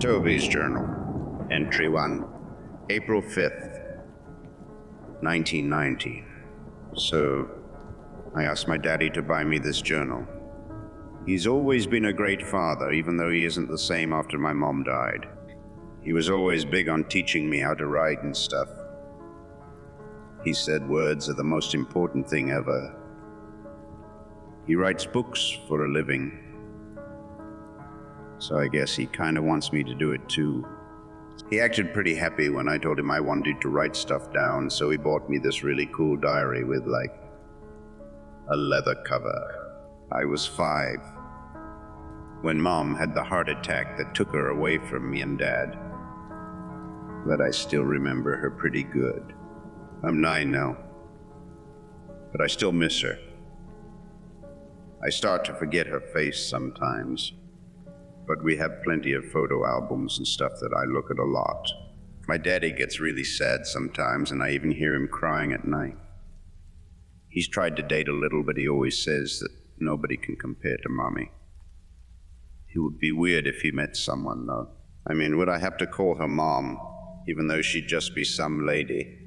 Toby's journal. Entry 1. April 5th, 1990. So, I asked my daddy to buy me this journal. He's always been a great father, even though he isn't the same after my mom died. He was always big on teaching me how to write and stuff. He said words are the most important thing ever. He writes books for a living. So I guess he kind of wants me to do it too. He acted pretty happy when I told him I wanted to write stuff down, so he bought me this really cool diary with like a leather cover. I was 5 when Mom had the heart attack that took her away from me and Dad. But I still remember her pretty good. I'm 9 now, but I still miss her. I start to forget her face sometimes, but we have plenty of photo albums and stuff that I look at a lot. My daddy gets really sad sometimes, and I even hear him crying at night. He's tried to date a little, but he always says that nobody can compare to Mommy. It would be weird if he met someone, though. I mean, would I have to call her Mom, even though she'd just be some lady?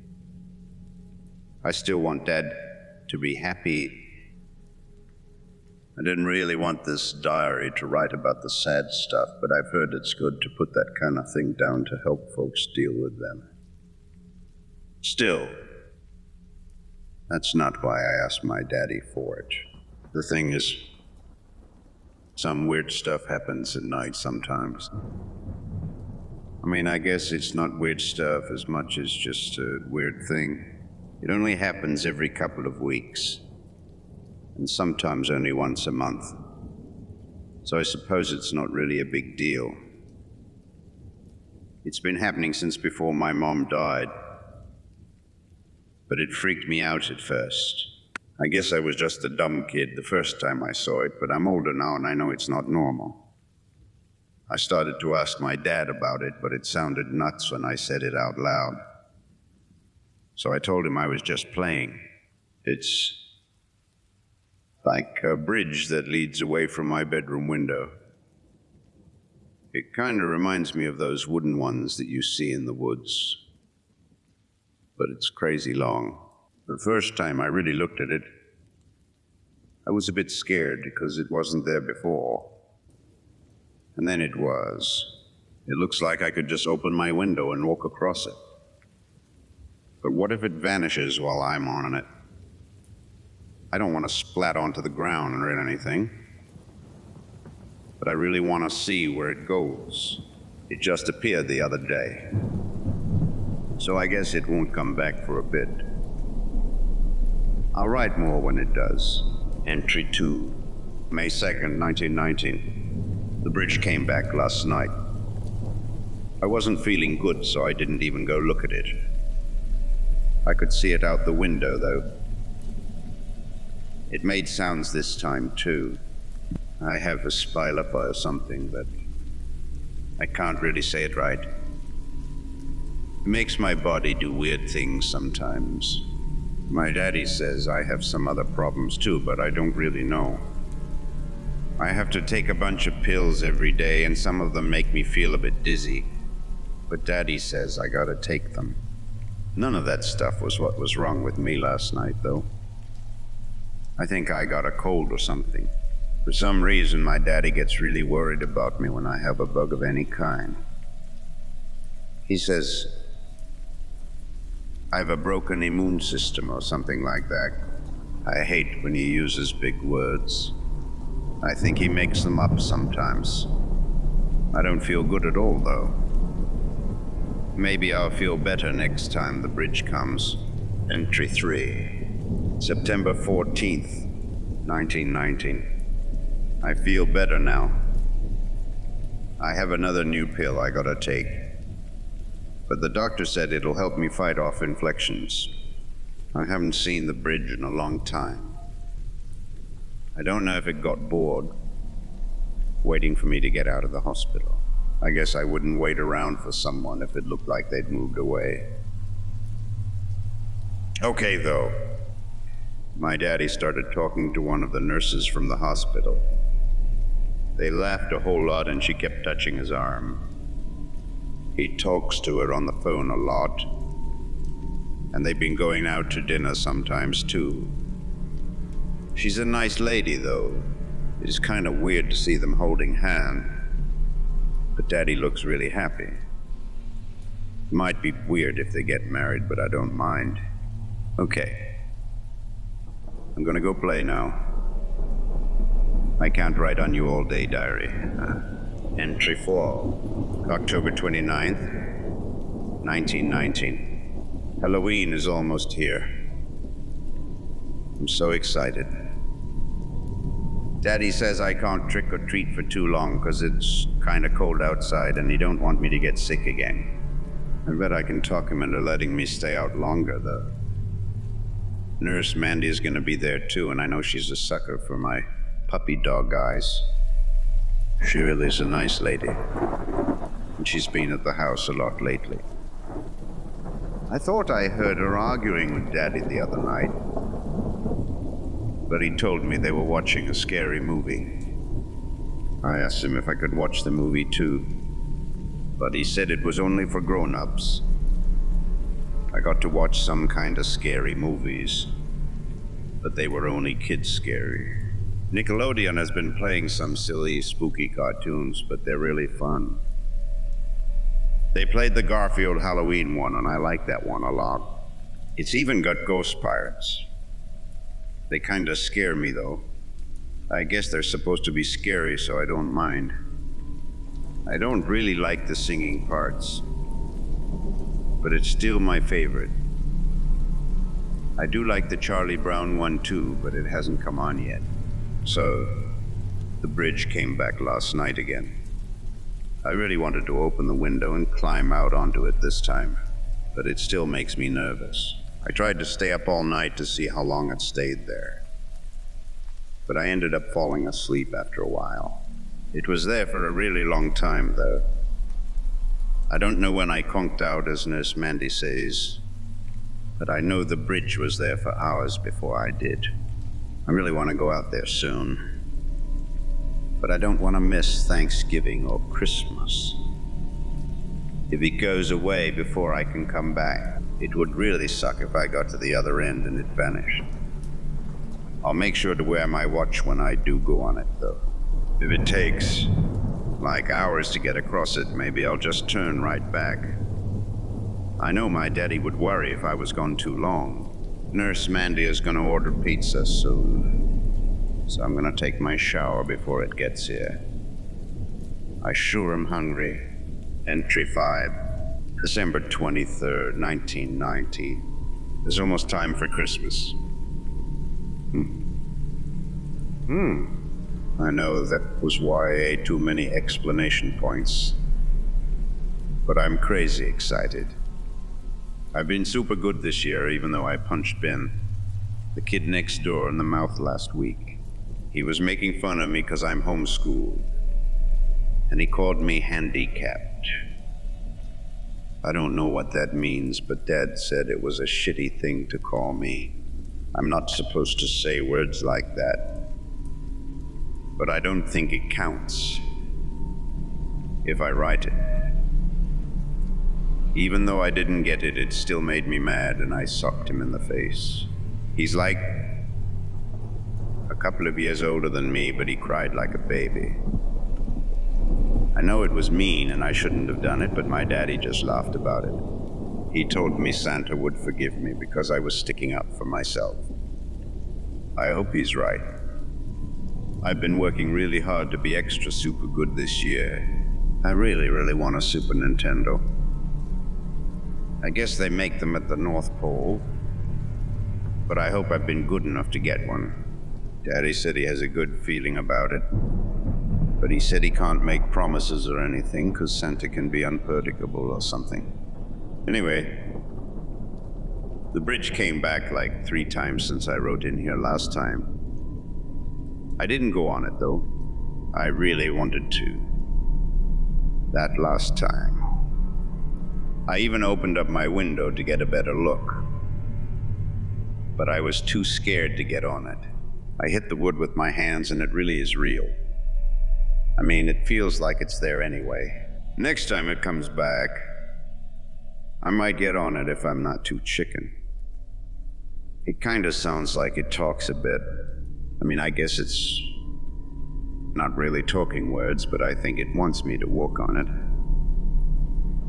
I still want Dad to be happy. I didn't really want this diary to write about the sad stuff, but I've heard it's good to put that kind of thing down to help folks deal with them. Still, that's not why I asked my daddy for it. The thing is, some weird stuff happens at night sometimes. I mean, I guess it's not weird stuff as much as just a weird thing. It only happens every couple of weeks, and sometimes only once a month. So I suppose it's not really a big deal. It's been happening since before my mom died, but it freaked me out at first. I guess I was just a dumb kid the first time I saw it, but I'm older now and I know it's not normal. I started to ask my dad about it, but it sounded nuts when I said it out loud. So I told him I was just playing. It's like a bridge that leads away from my bedroom window. It kind of reminds me of those wooden ones that you see in the woods. But it's crazy long. The first time I really looked at it, I was a bit scared because it wasn't there before. And then it was. It looks like I could just open my window and walk across it. But what if it vanishes while I'm on it? I don't want to splat onto the ground or anything, but I really want to see where it goes. It just appeared the other day, so I guess it won't come back for a bit. I'll write more when it does. Entry 2, May 2nd, 1919. The bridge came back last night. I wasn't feeling good, so I didn't even go look at it. I could see it out the window, though. It made sounds this time, too. I have a spine-tingling or something, but I can't really say it right. It makes my body do weird things sometimes. My daddy says I have some other problems, too, but I don't really know. I have to take a bunch of pills every day, and some of them make me feel a bit dizzy. But Daddy says I gotta take them. None of that stuff was what was wrong with me last night, though. I think I got a cold or something. For some reason, my daddy gets really worried about me when I have a bug of any kind. He says I have a broken immune system or something like that. I hate when he uses big words. I think he makes them up sometimes. I don't feel good at all, though. Maybe I'll feel better next time the bridge comes. Entry 3, September 14th, 1919. I feel better now. I have another new pill I gotta take, but the doctor said it'll help me fight off infections. I haven't seen the bridge in a long time. I don't know if it got bored waiting for me to get out of the hospital. I guess I wouldn't wait around for someone if it looked like they'd moved away. Okay, though. My daddy started talking to one of the nurses from the hospital. They laughed a whole lot and she kept touching his arm. He talks to her on the phone a lot, and they've been going out to dinner sometimes too. She's a nice lady, though. It's kind of weird to see them holding hands, but Daddy looks really happy. It might be weird if they get married, but I don't mind. Okay. I'm gonna go play now. I can't write on you all day, diary. Entry 4, October 29th, 1919. Halloween is almost here. I'm so excited. Daddy says I can't trick or treat for too long because it's kind of cold outside and he don't want me to get sick again. I bet I can talk him into letting me stay out longer, though. Nurse Mandy is going to be there too, and I know she's a sucker for my puppy dog eyes. She really is a nice lady, and she's been at the house a lot lately. I thought I heard her arguing with Daddy the other night, but he told me they were watching a scary movie. I asked him if I could watch the movie too, but he said it was only for grown-ups. I got to watch some kind of scary movies, but they were only kids scary. Nickelodeon has been playing some silly, spooky cartoons, but they're really fun. They played the Garfield Halloween one, and I like that one a lot. It's even got ghost pirates. They kind of scare me, though. I guess they're supposed to be scary, so I don't mind. I don't really like the singing parts, but it's still my favorite. I do like the Charlie Brown one too, but it hasn't come on yet. So, the bridge came back last night again. I really wanted to open the window and climb out onto it this time, but it still makes me nervous. I tried to stay up all night to see how long it stayed there, but I ended up falling asleep after a while. It was there for a really long time, though. I don't know when I conked out, as Nurse Mandy says, but I know the bridge was there for hours before I did. I really want to go out there soon, but I don't want to miss Thanksgiving or Christmas. If it goes away before I can come back, it would really suck if I got to the other end and it vanished. I'll make sure to wear my watch when I do go on it, though. If it takes, like, hours to get across it, maybe I'll just turn right back. I know my daddy would worry if I was gone too long. Nurse Mandy is going to order pizza soon, so I'm going to take my shower before it gets here. I sure am hungry. Entry 5, December 23rd, 1990. It's almost time for Christmas. I know that was why I ate too many explanation points, but I'm crazy excited. I've been super good this year, even though I punched Ben, the kid next door, in the mouth last week. He was making fun of me because I'm homeschooled, and he called me handicapped. I don't know what that means, but Dad said it was a shitty thing to call me. I'm not supposed to say words like that, but I don't think it counts if I write it. Even though I didn't get it, it still made me mad, and I socked him in the face. He's like a couple of years older than me, but he cried like a baby. I know it was mean and I shouldn't have done it, but my daddy just laughed about it. He told me Santa would forgive me because I was sticking up for myself. I hope he's right. I've been working really hard to be extra super good this year. I really want a Super Nintendo. I guess they make them at the North Pole, but I hope I've been good enough to get one. Daddy said he has a good feeling about it, but he said he can't make promises or anything because Santa can be unpredictable or something. Anyway, the bridge came back like 3 times since I wrote in here last time. I didn't go on it, though. I really wanted to. That last time. I even opened up my window to get a better look, but I was too scared to get on it. I hit the wood with my hands, and it really is real. I mean, it feels like it's there anyway. Next time it comes back, I might get on it if I'm not too chicken. It kinda sounds like it talks a bit. I mean, I guess it's not really talking words, but I think it wants me to work on it.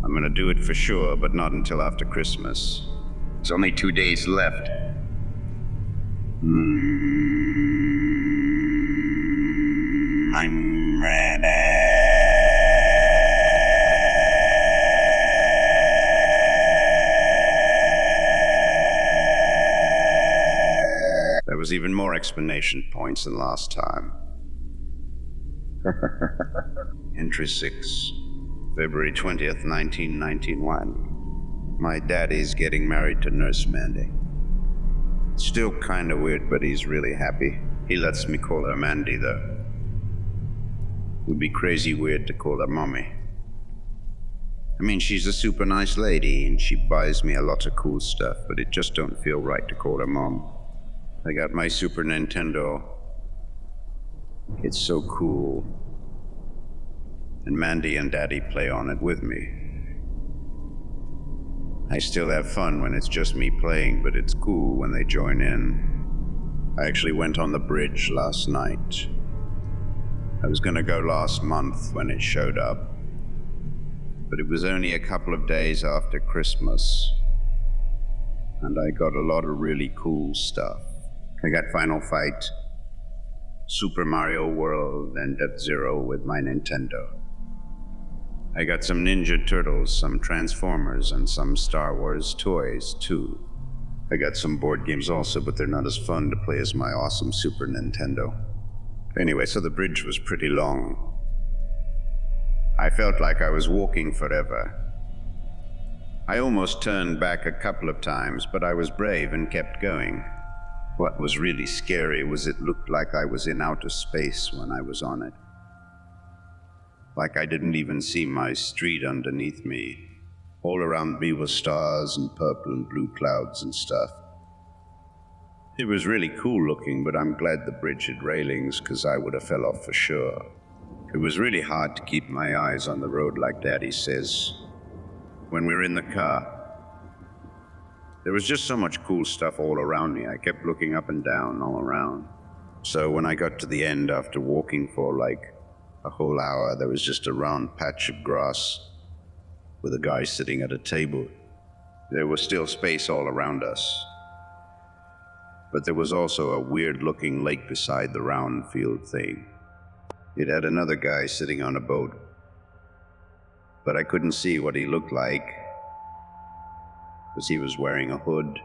I'm gonna do it for sure, but not until after Christmas. There's only 2 days left. I'm ready. There was even more explanation points than last time. Entry 6, February 20th, 1991. My daddy's getting married to Nurse Mandy. Still kinda weird, but he's really happy. He lets me call her Mandy, though. It would be crazy weird to call her Mommy. I mean, she's a super nice lady, and she buys me a lot of cool stuff, but it just don't feel right to call her Mom. I got my Super Nintendo. It's so cool. And Mandy and Daddy play on it with me. I still have fun when it's just me playing, but it's cool when they join in. I actually went on the bridge last night. I was gonna go last month when it showed up, but it was only a couple of days after Christmas, and I got a lot of really cool stuff. I got Final Fight, Super Mario World, and F-Zero with my Nintendo. I got some Ninja Turtles, some Transformers, and some Star Wars toys, too. I got some board games also, but they're not as fun to play as my awesome Super Nintendo. Anyway, so the bridge was pretty long. I felt like I was walking forever. I almost turned back a couple of times, but I was brave and kept going. What was really scary was it looked like I was in outer space when I was on it. Like I didn't even see my street underneath me. All around me were stars and purple and blue clouds and stuff. It was really cool looking, but I'm glad the bridge had railings, because I would have fell off for sure. It was really hard to keep my eyes on the road, like Daddy says. When we were in the car, there was just so much cool stuff all around me. I kept looking up and down all around. So when I got to the end after walking for like a whole hour, there was just a round patch of grass with a guy sitting at a table. There was still space all around us, but there was also a weird-looking lake beside the round field thing. It had another guy sitting on a boat, but I couldn't see what he looked like, because he was wearing a hood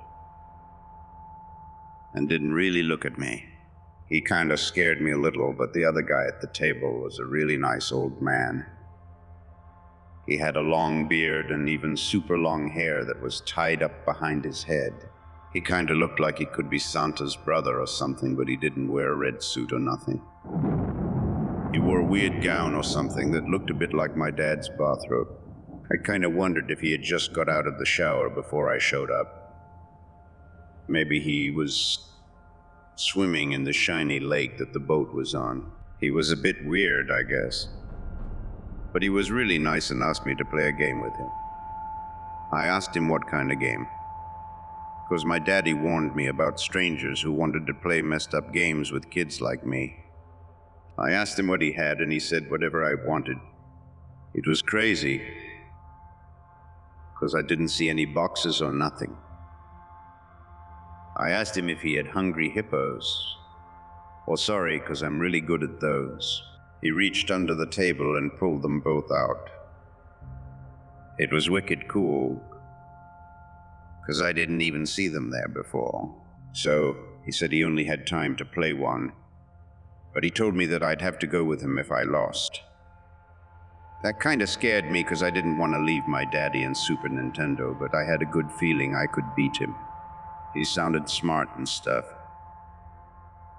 and didn't really look at me. He kind of scared me a little, but the other guy at the table was a really nice old man. He had a long beard and even super long hair that was tied up behind his head. He kind of looked like he could be Santa's brother or something, but he didn't wear a red suit or nothing. He wore a weird gown or something that looked a bit like my dad's bathrobe. I kind of wondered if he had just got out of the shower before I showed up. Maybe he was swimming in the shiny lake that the boat was on. He was a bit weird, I guess. But he was really nice and asked me to play a game with him. I asked him what kind of game, because my daddy warned me about strangers who wanted to play messed up games with kids like me. I asked him what he had, and he said whatever I wanted. It was crazy, because I didn't see any boxes or nothing. I asked him if he had hungry hippos. Well, sorry, because I'm really good at those. He reached under the table and pulled them both out. It was wicked cool, because I didn't even see them there before. So he said he only had time to play one, but he told me that I'd have to go with him if I lost. That kind of scared me, because I didn't want to leave my daddy and Super Nintendo, but I had a good feeling I could beat him. He sounded smart and stuff,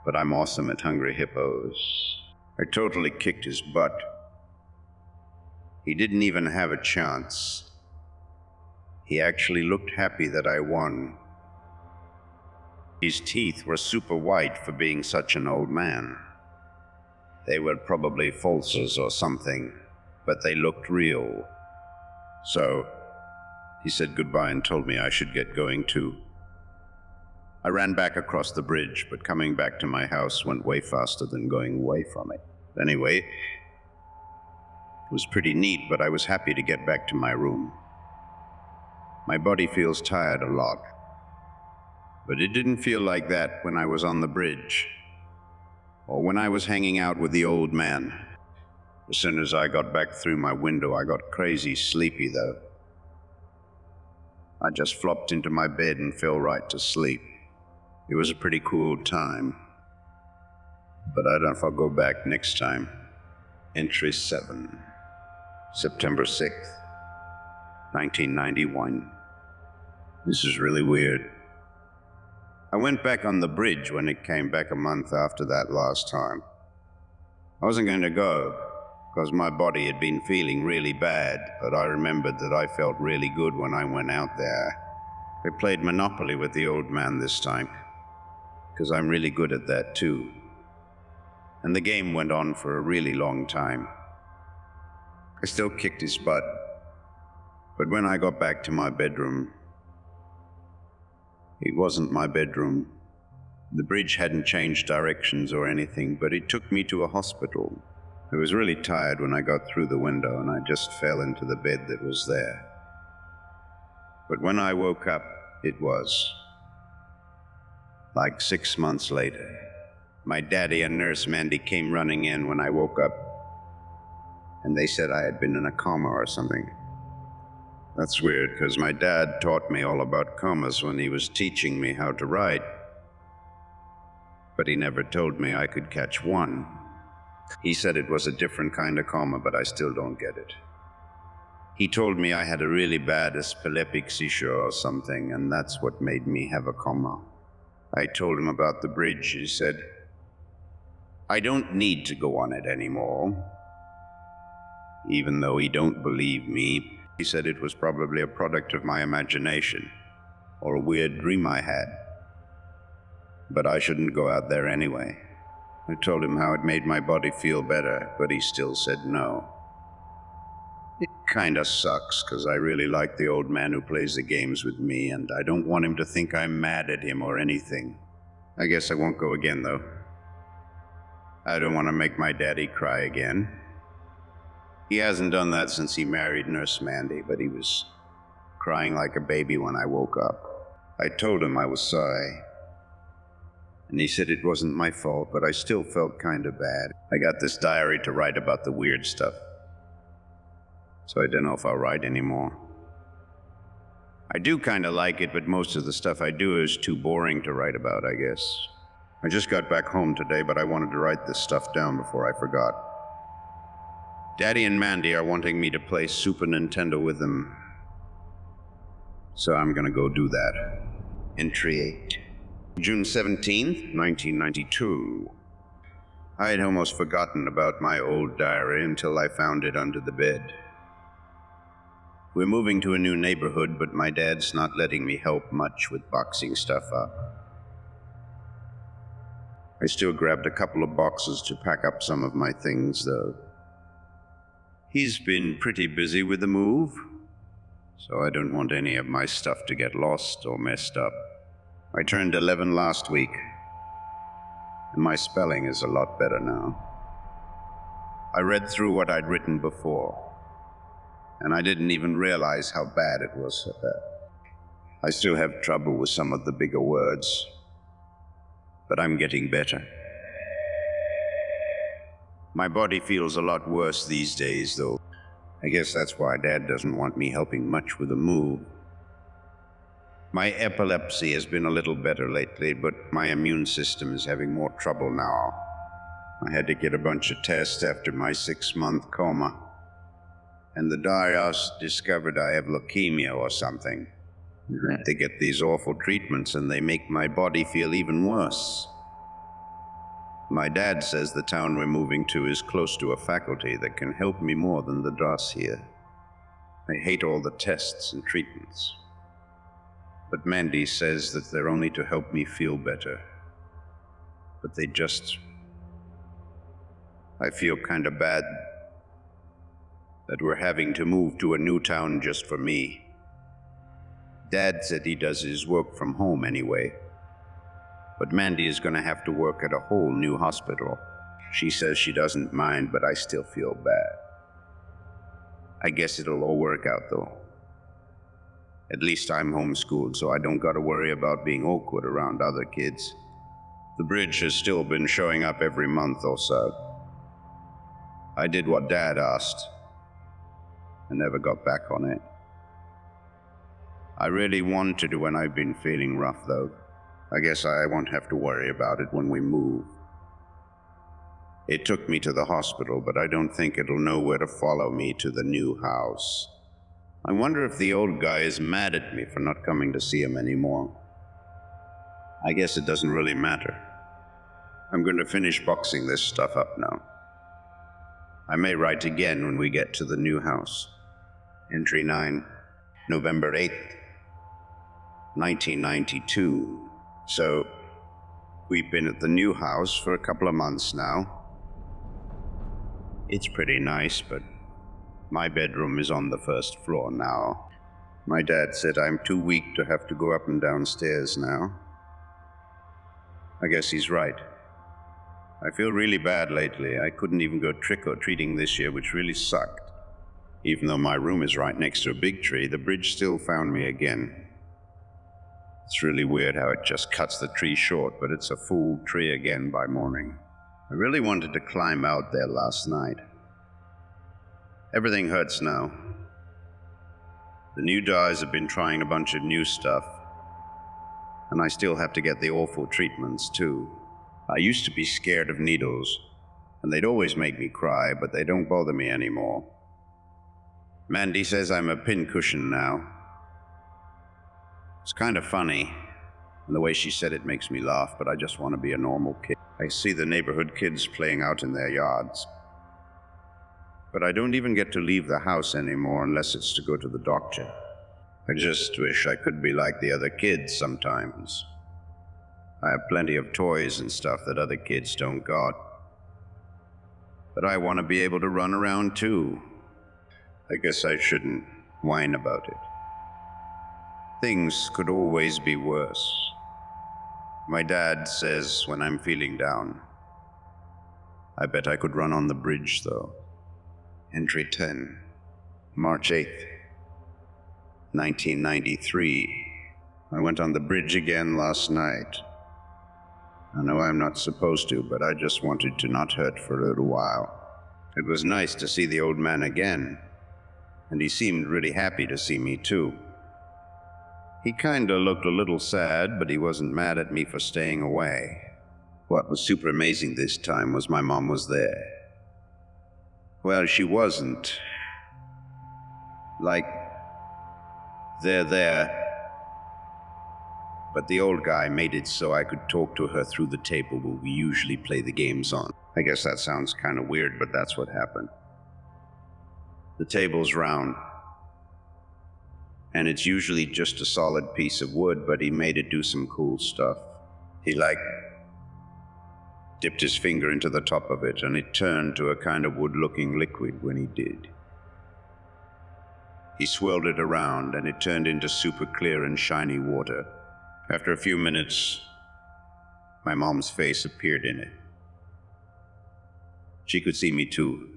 but I'm awesome at hungry hippos. I totally kicked his butt. He didn't even have a chance. He actually looked happy that I won. His teeth were super white for being such an old man. They were probably falses or something. but they looked real. So he said goodbye and told me I should get going too. I ran back across the bridge, but coming back to my house went way faster than going away from it. Anyway, it was pretty neat, but I was happy to get back to my room. My body feels tired a lot, but it didn't feel like that when I was on the bridge, or when I was hanging out with the old man. As soon as I got back through my window, I got crazy sleepy, though. I just flopped into my bed and fell right to sleep. It was a pretty cool time, but I don't know if I'll go back next time. Entry 7, September 6th, 1991. This is really weird. I went back on the bridge when it came back a month after that last time. I wasn't going to go, because my body had been feeling really bad, but I remembered that I felt really good when I went out there. I played Monopoly with the old man this time, because I'm really good at that too. And the game went on for a really long time. I still kicked his butt, but when I got back to my bedroom, it wasn't my bedroom. The bridge hadn't changed directions or anything, but it took me to a hospital. I was really tired when I got through the window, and I just fell into the bed that was there. But when I woke up, it was like 6 months later. My daddy and Nurse Mandy came running in when I woke up, and they said I had been in a coma or something. That's weird, because my dad taught me all about comas when he was teaching me how to write, but he never told me I could catch one. He said it was a different kind of coma, but I still don't get it. He told me I had a really bad epileptic seizure or something, and that's what made me have a coma. I told him about the bridge. He said, I don't need to go on it anymore. Even though he don't believe me, he said it was probably a product of my imagination, or a weird dream I had. But I shouldn't go out there anyway. I told him how it made my body feel better, but he still said no. It kinda sucks, because I really like the old man who plays the games with me, and I don't want him to think I'm mad at him or anything. I guess I won't go again, though. I don't want to make my daddy cry again. He hasn't done that since he married Nurse Mandy, but he was crying like a baby when I woke up. I told him I was sorry, and he said it wasn't my fault, but I still felt kind of bad. I got this diary to write about the weird stuff, so I don't know if I'll write anymore. I do kind of like it, but most of the stuff I do is too boring to write about, I guess. I just got back home today, but I wanted to write this stuff down before I forgot. Daddy and Mandy are wanting me to play Super Nintendo with them, so I'm gonna go do that. Entry 8. June 17th, 1992. I had almost forgotten about my old diary until I found it under the bed. We're moving to a new neighborhood, but my dad's not letting me help much with boxing stuff up. I still grabbed a couple of boxes to pack up some of my things, though. He's been pretty busy with the move, so I don't want any of my stuff to get lost or messed up. I turned 11 last week, and my spelling is a lot better now. I read through what I'd written before, and I didn't even realize how bad it was at that. I still have trouble with some of the bigger words, but I'm getting better. My body feels a lot worse these days, though. I guess that's why Dad doesn't want me helping much with the move. My epilepsy has been a little better lately, but my immune system is having more trouble now. I had to get a bunch of tests after my 6-month coma, and the doctors discovered I have leukemia or something. I had to get these awful treatments, and they make my body feel even worse. My dad says the town we're moving to is close to a faculty that can help me more than the DOS here. I hate all the tests and treatments. But Mandy says that they're only to help me feel better. But they just... I feel kind of bad. that we're having to move to a new town just for me. Dad said he does his work from home anyway, but Mandy is going to have to work at a whole new hospital. She says she doesn't mind, but I still feel bad. I guess it'll all work out though. At least I'm homeschooled, so I don't gotta worry about being awkward around other kids. The bridge has still been showing up every month or so. I did what Dad asked, and never got back on it. I really wanted to when I've been feeling rough though. I guess I won't have to worry about it when we move. It took me to the hospital, but I don't think it'll know where to follow me to the new house. I wonder if the old guy is mad at me for not coming to see him anymore. I guess it doesn't really matter. I'm going to finish boxing this stuff up now. I may write again when we get to the new house. Entry 9, November 8th, 1992. So, we've been at the new house for a couple of months now. It's pretty nice, but my bedroom is on the first floor now. My dad said I'm too weak to have to go up and down stairs now. I guess he's right. I feel really bad lately. I couldn't even go trick-or-treating this year, which really sucked. Even though my room is right next to a big tree, the bridge still found me again. It's really weird how it just cuts the tree short, but it's a full tree again by morning. I really wanted to climb out there last night. Everything hurts now. The new guys have been trying a bunch of new stuff, and I still have to get the awful treatments too. I used to be scared of needles, and they'd always make me cry, but they don't bother me anymore. Mandy says I'm a pincushion now. It's kind of funny, and the way she said it makes me laugh, but I just want to be a normal kid. I see the neighborhood kids playing out in their yards. But I don't even get to leave the house anymore unless it's to go to the doctor. I just wish I could be like the other kids sometimes. I have plenty of toys and stuff that other kids don't got. But I want to be able to run around too. I guess I shouldn't whine about it. Things could always be worse. My dad says when I'm feeling down. I bet I could run on the bridge though. Entry 10, March 8th, 1993. I went on the bridge again last night. I know I'm not supposed to, but I just wanted to not hurt for a little while. It was nice to see the old man again, and he seemed really happy to see me too. He kinda looked a little sad, but he wasn't mad at me for staying away. What was super amazing this time was my mom was there. Well, she wasn't. Like, they're there. But the old guy made it so I could talk to her through the table where we usually play the games on. I guess that sounds kind of weird, but that's what happened. The table's round, and it's usually just a solid piece of wood, but he made it do some cool stuff. He, dipped his finger into the top of it, and it turned to a kind of wood-looking liquid when he did. He swirled it around, and it turned into super clear and shiny water. After a few minutes, my mom's face appeared in it. She could see me too.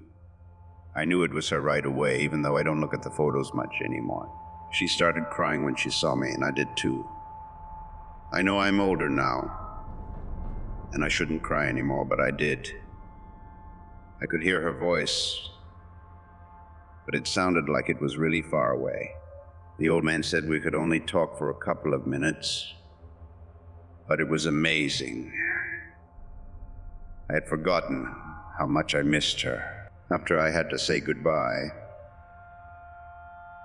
I knew it was her right away, even though I don't look at the photos much anymore. She started crying when she saw me, and I did too. I know I'm older now, and I shouldn't cry anymore, but I did. I could hear her voice, but it sounded like it was really far away. The old man said we could only talk for a couple of minutes, but it was amazing. I had forgotten how much I missed her. After I had to say goodbye,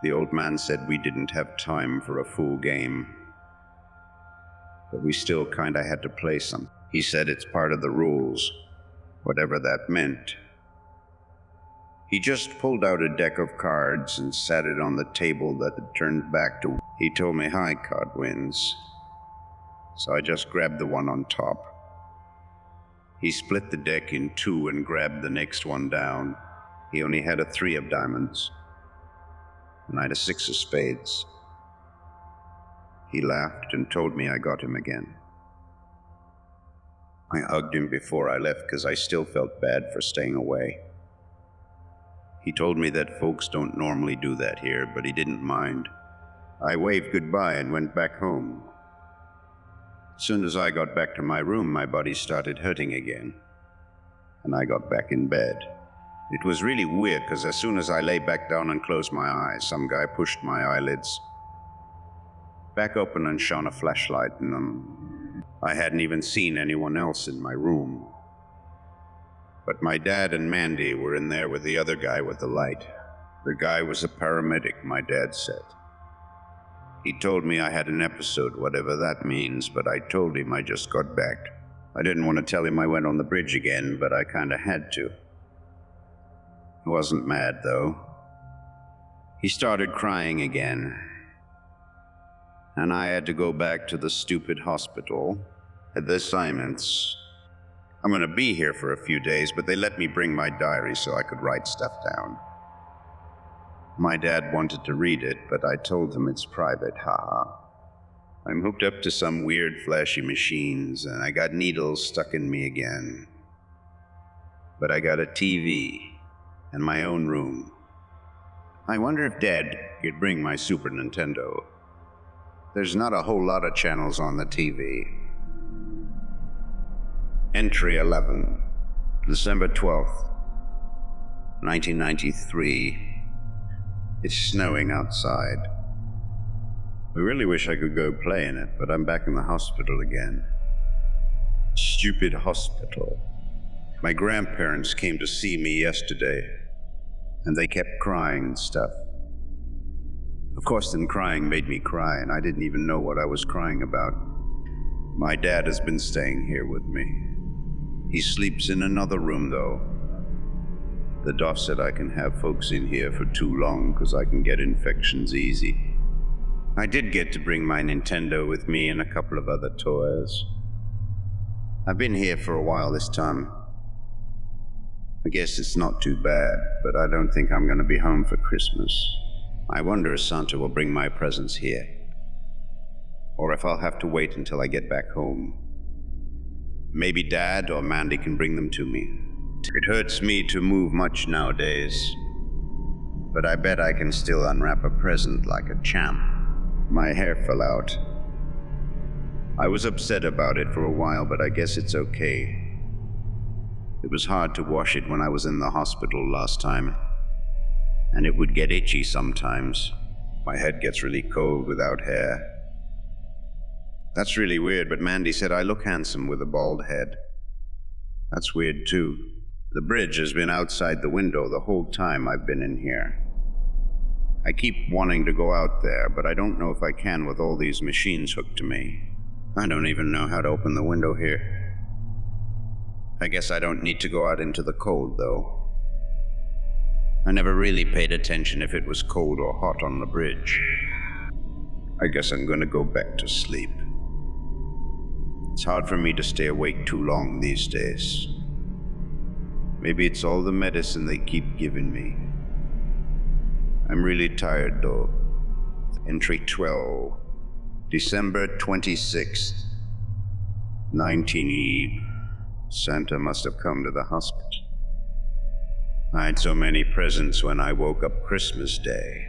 the old man said we didn't have time for a full game, but we still kinda had to play some. He said it's part of the rules, whatever that meant. He just pulled out a deck of cards and sat it on the table that had turned back to. He told me high card wins, so I just grabbed the one on top. He split the deck in two and grabbed the next one down. He only had a 3 of diamonds, and I had a 6 of spades. He laughed and told me I got him again. I hugged him before I left because I still felt bad for staying away. He told me that folks don't normally do that here, but he didn't mind. I waved goodbye and went back home. As soon as I got back to my room, my body started hurting again, and I got back in bed. It was really weird because as soon as I lay back down and closed my eyes, some guy pushed my eyelids back open and shone a flashlight in them. I hadn't even seen anyone else in my room. But my dad and Mandy were in there with the other guy with the light. The guy was a paramedic, my dad said. He told me I had an episode, whatever that means, but I told him I just got back. I didn't want to tell him I went on the bridge again, but I kinda had to. He wasn't mad, though. He started crying again, and I had to go back to the stupid hospital. Had the assignments. I'm gonna be here for a few days, but they let me bring my diary so I could write stuff down. My dad wanted to read it, but I told him it's private, haha. I'm hooked up to some weird flashy machines, and I got needles stuck in me again. But I got a TV and my own room. I wonder if Dad could bring my Super Nintendo. There's not a whole lot of channels on the TV. Entry 11, December 12th, 1993. It's snowing outside. I really wish I could go play in it, but I'm back in the hospital again. Stupid hospital. My grandparents came to see me yesterday, and they kept crying and stuff. Of course, then crying made me cry, and I didn't even know what I was crying about. My dad has been staying here with me. He sleeps in another room, though. The doc said I can have folks in here for too long because I can get infections easy. I did get to bring my Nintendo with me and a couple of other toys. I've been here for a while this time. I guess it's not too bad, but I don't think I'm going to be home for Christmas. I wonder if Santa will bring my presents here, or if I'll have to wait until I get back home. Maybe Dad or Mandy can bring them to me. It hurts me to move much nowadays, but I bet I can still unwrap a present like a champ. My hair fell out. I was upset about it for a while, but I guess it's okay. It was hard to wash it when I was in the hospital last time, and it would get itchy sometimes. My head gets really cold without hair. That's really weird, but Mandy said I look handsome with a bald head. That's weird too. The bridge has been outside the window the whole time I've been in here. I keep wanting to go out there, but I don't know if I can with all these machines hooked to me. I don't even know how to open the window here. I guess I don't need to go out into the cold, though. I never really paid attention if it was cold or hot on the bridge. I guess I'm gonna go back to sleep. It's hard for me to stay awake too long these days. Maybe it's all the medicine they keep giving me. I'm really tired, though. Entry 12, December 26th, 19E. Santa must have come to the hospital. I had so many presents when I woke up Christmas Day.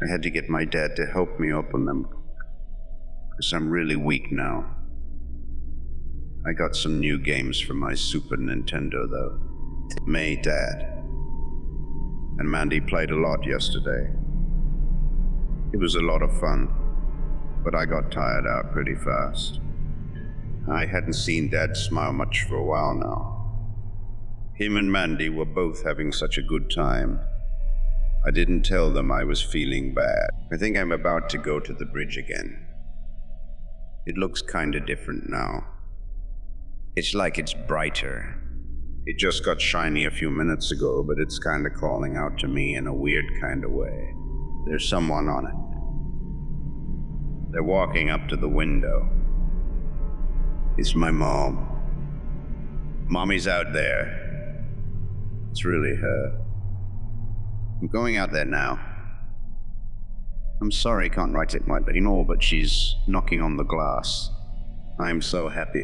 I had to get my dad to help me open them, because I'm really weak now. I got some new games for my Super Nintendo, though. May, Dad, and Mandy played a lot yesterday. It was a lot of fun, but I got tired out pretty fast. I hadn't seen Dad smile much for a while now. Him and Mandy were both having such a good time. I didn't tell them I was feeling bad. I think I'm about to go to the bridge again. It looks kinda different now. It's like it's brighter. It just got shiny a few minutes ago, but it's kinda calling out to me in a weird kinda way. There's someone on it. They're walking up to the window. It's my mom. Mommy's out there. It's really her. I'm going out there now. I'm sorry, can't write it right anymore, but she's knocking on the glass. I'm so happy.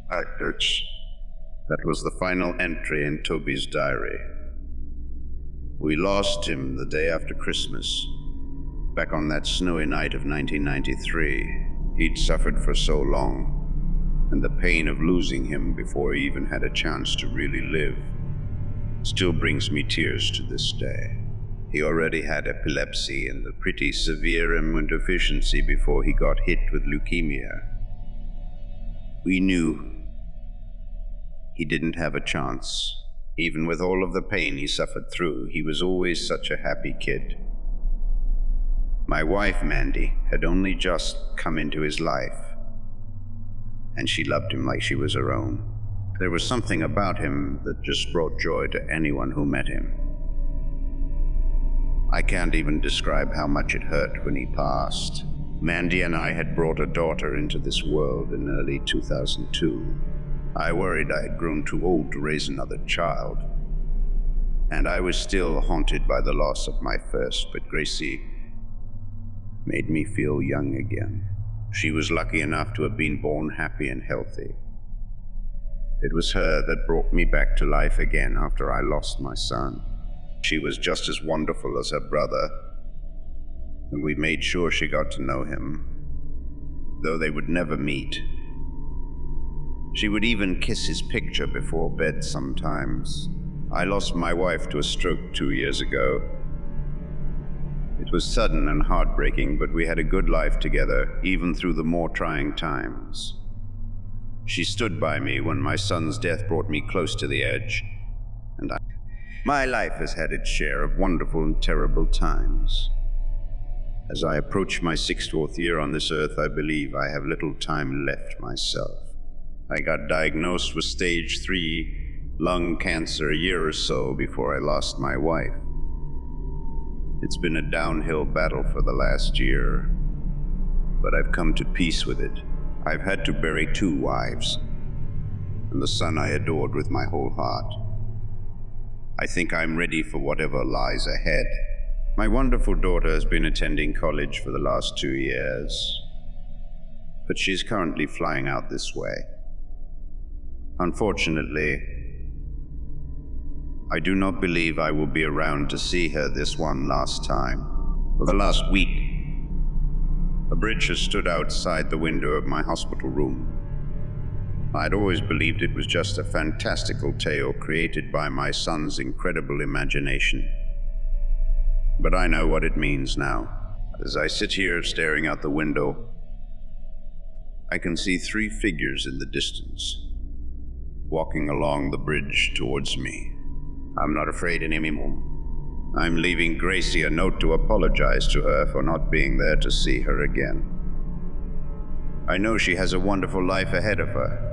That was the final entry in Toby's diary. We lost him the day after Christmas. Back on that snowy night of 1993, he'd suffered for so long, and the pain of losing him before he even had a chance to really live still brings me tears to this day. He already had epilepsy and a pretty severe immunodeficiency before he got hit with leukemia. We knew he didn't have a chance. Even with all of the pain he suffered through, he was always such a happy kid. My wife, Mandy, had only just come into his life, and she loved him like she was her own. There was something about him that just brought joy to anyone who met him. I can't even describe how much it hurt when he passed. Mandy and I had brought a daughter into this world in early 2002. I worried I had grown too old to raise another child, and I was still haunted by the loss of my first, but Gracie made me feel young again. She was lucky enough to have been born happy and healthy. It was her that brought me back to life again after I lost my son. She was just as wonderful as her brother, and we made sure she got to know him, though they would never meet. She would even kiss his picture before bed sometimes. I lost my wife to a stroke 2 years ago. It was sudden and heartbreaking, but we had a good life together, even through the more trying times. She stood by me when my son's death brought me close to the edge, and my life has had its share of wonderful and terrible times. As I approach my 64th year on this earth, I believe I have little time left myself. I got diagnosed with stage 3 lung cancer a year or so before I lost my wife. It's been a downhill battle for the last year, but I've come to peace with it. I've had to bury 2 wives, and the son I adored with my whole heart. I think I'm ready for whatever lies ahead. My wonderful daughter has been attending college for the last 2 years, but she's currently flying out this way. Unfortunately, I do not believe I will be around to see her this one last time. For the last week, a bridge has stood outside the window of my hospital room. I'd always believed it was just a fantastical tale created by my son's incredible imagination. But I know what it means now. As I sit here staring out the window, I can see 3 figures in the distance, walking along the bridge towards me. I'm not afraid anymore. I'm leaving Gracie a note to apologize to her for not being there to see her again. I know she has a wonderful life ahead of her,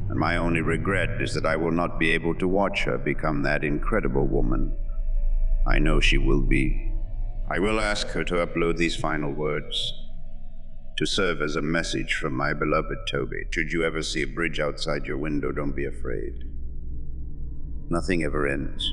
and my only regret is that I will not be able to watch her become that incredible woman I know she will be. I will ask her to upload these final words to serve as a message from my beloved Toby. Should you ever see a bridge outside your window, don't be afraid. Nothing ever ends.